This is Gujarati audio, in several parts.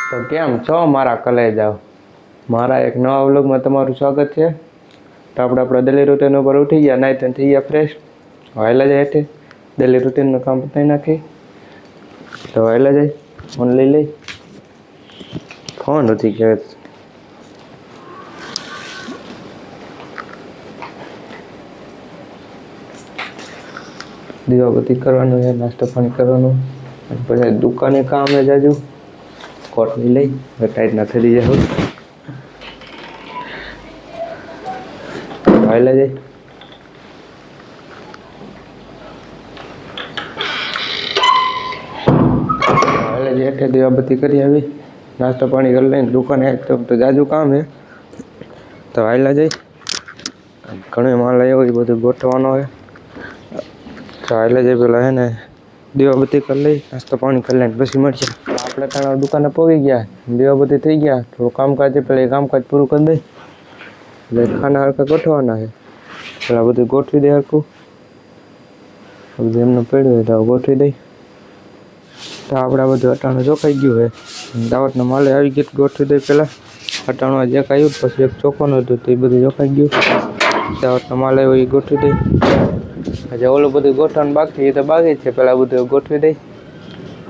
તો કેમ છો મારા કલેજાઓ? મારા એક નવા વ્લોગમાં તમારું સ્વાગત છે. તો આપણા ડેલી રૂટીન ઉપર ઉઠી ગયા, નાઈ ધોઈને થઈ ગયા ફ્રેશ. વહેલા જાય હેઠે ડેલી રૂટીનનું કામ પતાવી નાખી. તો વહેલા જાય ફોન લઈ ફોન નથી કહેવાય. દીવાબત્તી કરવાનું છે, નાસ્તો પાણી કરવાનું, પછી દુકાને કામ છે જાજુ. કોટની લઈ ટાઈટના થઈ જાય વહેલા જાય. વહેલા જાય એટલે દીવાબત્તી કરી આવી, નાસ્તો પાણી કરી લઈને દુકાને તો જાજુ કામ છે. તો વહેલા જાય. ઘણો માલ આવ્યો એ બધું ગોઠવવાનો હોય. તો વહેલા જાય પેલા હે ને દીવાબત્તી કરી લઈ, નાસ્તો પાણી કરી લઈને પછી મળશે. આપણે ત્યાં દુકાને પહોંચી ગયા, દીવાબત્તી થઈ ગયા. તો કામકાજ પેલા એ કામકાજ પૂરું કરી દઈ એટલે ખાના હરખા ગોઠવવાના છે. પેલા બધું ગોઠવી દે હરખું, બધું એમનું પડ્યું હોય તો ગોઠવી દઈ. તો આપણે બધું અટાણું જોખાઈ ગયું હોય, દાવતનો માલે આવી ગયો ગોઠવી દઈ. પેલા અટાણું જે કાંઈ પછી એક ચોખ્ખોનું હતું તો એ બધું જોખાઈ ગયું. દાવતનો માલ આવ્યો એ ગોઠવી દઈ. હજી ઓલું બધું ગોઠવવાનું બાકી એ તો બાકી છે, પેલા બધું ગોઠવી દઈ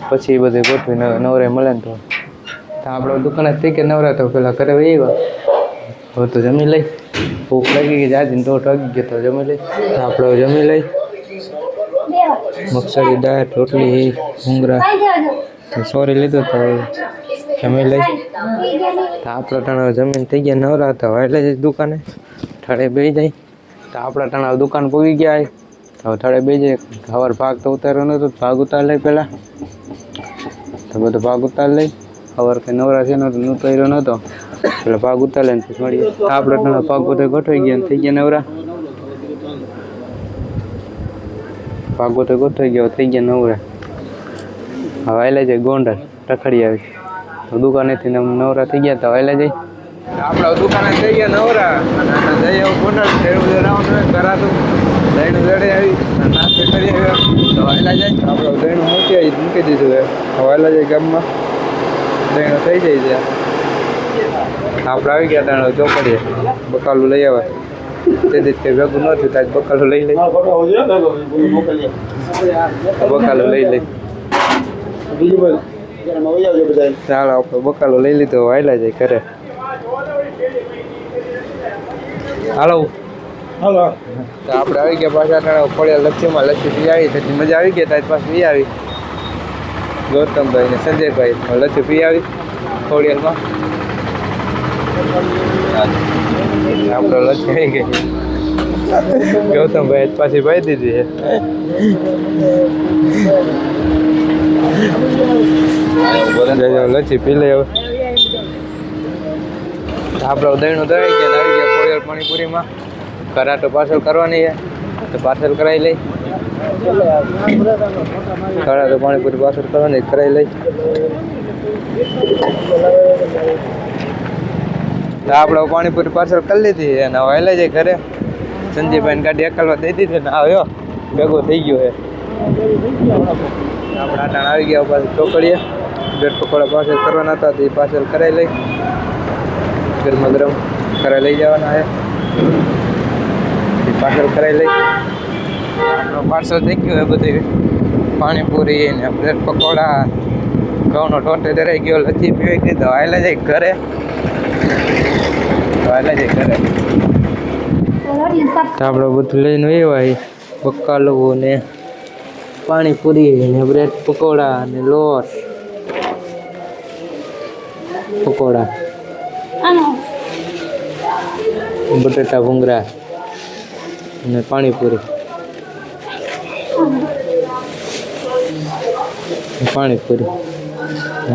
પછી એ બધું ગોઠવી નવરે મળે ને. તો આપણે દુકાને થઈ કે નવરા તો પેલા ઘરે વહી ગયો. હવે તો જમી લઈ, ભૂખ લાગી ગઈ જાજી દોઢ વાગી ગયો તો જમી લઈ. આપણે જમી લઈ, મગસરી દાળ રોટલી ભૂંગરા સોરી લીધું તો જમી લઈ. તો આપણે ટાણા જમીન થઈ ગયા નવરા હતા એટલે જ દુકાને ઠળે બેસી જાય. તો આપણા ટાણા દુકાન પહોંચી ગયા. તો થડે બેસી જાય. ખબર ભાગ તો ઉતાર્યો નહોતો, ભાગ ઉતાર લઈ પહેલાં. તો બધો ભાગ ઉતાર લઈ. ખબર કે નવરા છે નહોતો ઉતાર્યો નહોતો, એટલે ભાગ ઉતાર લઈને પછી મળીએ. આપણે ટાણા ભાગ બધો ગોઠવાઈ ગયા થઈ ગયા નવરા. ભાગ બધો ગોઠવાઈ ગયો થઈ ગયા નવરા. હવે આવેલા જાય ગોંડલ રખડી આવી. તો દુકાનેથી નવરા થઈ ગયા. તો આવેલા જાય આપણે દુકાને થઈ ગયા નવરા અને જઈ આવું ગોંડલ બધું રાઉન્ડ કરાતું દહીંનું જડે આવી નાસ્તો કરી આવ્યો. તો વહેલા જાય આપણે દહીંનું મૂકી દીધું છે. વહેલા જાય ગામમાં દહીંનું થઈ જાય છે. આપણે આવી ગયા ત્યાં ચોકડીએ બકાલું લઈ આવે. તે દિવસ કંઈ ભેગું ન થયું ત્યાં બકાલું લઈ લઈ બકાલું લઈ લઈ ચાલો આપણે બકાલો લઈ લીધો. વહેલા જાય ઘરે. હાલો હાલો. તો આપણે આવી ગયા પાછા ખોડિયાર લચ્છીમાં. લચ્છી પી આવી પછી મજા આવી ગયા. ત્યાં પાછી પી આવી ગૌતમભાઈ ને સંજયભાઈ લચ્છી પી આવી ખોડિયારમાં. આપણે લચ્છી આવી ગઈ. ગૌતમભાઈ પાછી પાઈ દીધી છે. લચ્છી પી લે હવે. આપણે દહીંનું દવાઈ ગયા આવી ગયા ખોડિયાર પાણીપુરીમાં. કરાટો પાર્સલ કરવાની છે તો પાર્સલ કરાવી લઈ. કરાટો પાણીપુરી પાર્સલ કરવાની કરાવી લઈ. તો આપણે પાણીપુરી પાર્સલ કરી લીધી અને હવે લઈ જાય ઘરે. સંજયભાઈને ગાડી અકલવા દઈ દીધી ને આવ્યો ભેગો થઈ ગયો છે. આપણે આટાણ આવી ગયા પાછું ચોકડીએ. બ્રેડ પકોડા પાર્સલ કરવાના હતા તો એ પાર્સલ કરાવી લઈ. ગરમા ગરમ ઘરે લઈ જવાના છે. પાર્સલ કરાવી લઈ. આપણું પાર્સલ થઈ ગયું એ બધું પાણીપુરી ને બ્રેડ પકોડા ઘઉંનો ટોટે ધરાઈ ગયો. લચ્છી પીવાઈ ગઈ. તો આવેલા જાય ઘરે. તો આવેલા જાય ઘરે. તો આપણે બધું લઈને આવ્યા બકાલું ને પાણીપુરી ને બ્રેડ પકોડા ને લોટ પકોડા બટેટા ભૂંગરા અને પાણીપુરી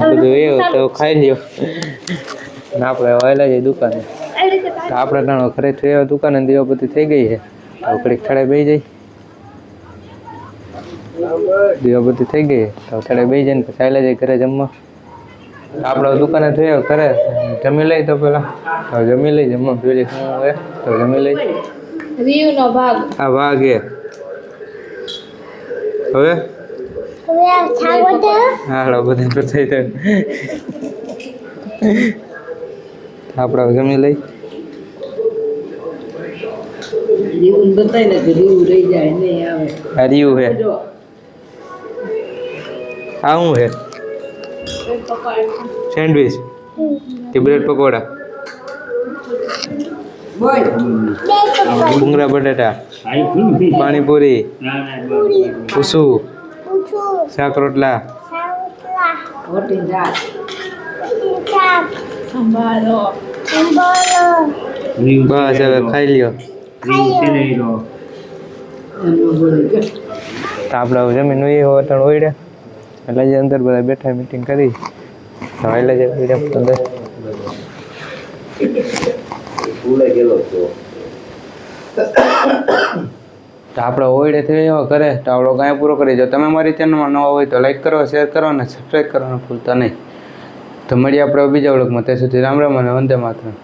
બધું એવું તો ખાઈ લ્યો ને આપણે વહેલા જઈએ દુકાને. તો આપણે નાનો ઘરે થઈ આવ્યા દુકાને. દીવાબત્તી થઈ ગઈ છે. તો ઘડીક થડે બેસી જાય. દીવાબત્તી થઈ ગઈ તો થડે બેસી જાય ને પછી ચાલ્યા જાય ઘરે જમવા. આપણે દુકાને થઈ આવ્યા ઘરે જમી લઈ. તો પેલા જમી લઈ જમવા જોઈએ શું હોય તો જમી લઈ. આ ભાગ એ હવે હાલો બધું થઈ જાય. આપણે હવે જમી લઈ. રીવું બતાય ને કે રીવું રહી જાય નહીં આવે. આ રીયું હે. જો આ શું હે? સેન્ડવિચ કે બ્રેડ પકોડા? બોલ ભૂંગળા બટાટા, પાણીપુરી, ઉસુ, શાક રોટલા. રોટી દાળ બસ હવે ખાઈ લ્યો. એમનું બોલે કે તો આપણે હવે જમીન એ હોટલ ઓઈડે એટલે જે અંદર બધા બેઠા મીટિંગ કરી તો એટલે જે ઓઈડે અંદર તો આપણે ઓઈડે થઈ એવો કરે તો આપણો કાંઈ પૂરો કરી જો તમે મારી ચેનલમાં નવા હોય તો લાઈક કરો, શેર કરો અને સબસ્ક્રાઈબ કરવાનું ભૂલતા નહીં. તો મળીએ આપણે બીજા વ્લોગમાં. ત્યાં સુધી રામ રામ અને વંદે માતરમ.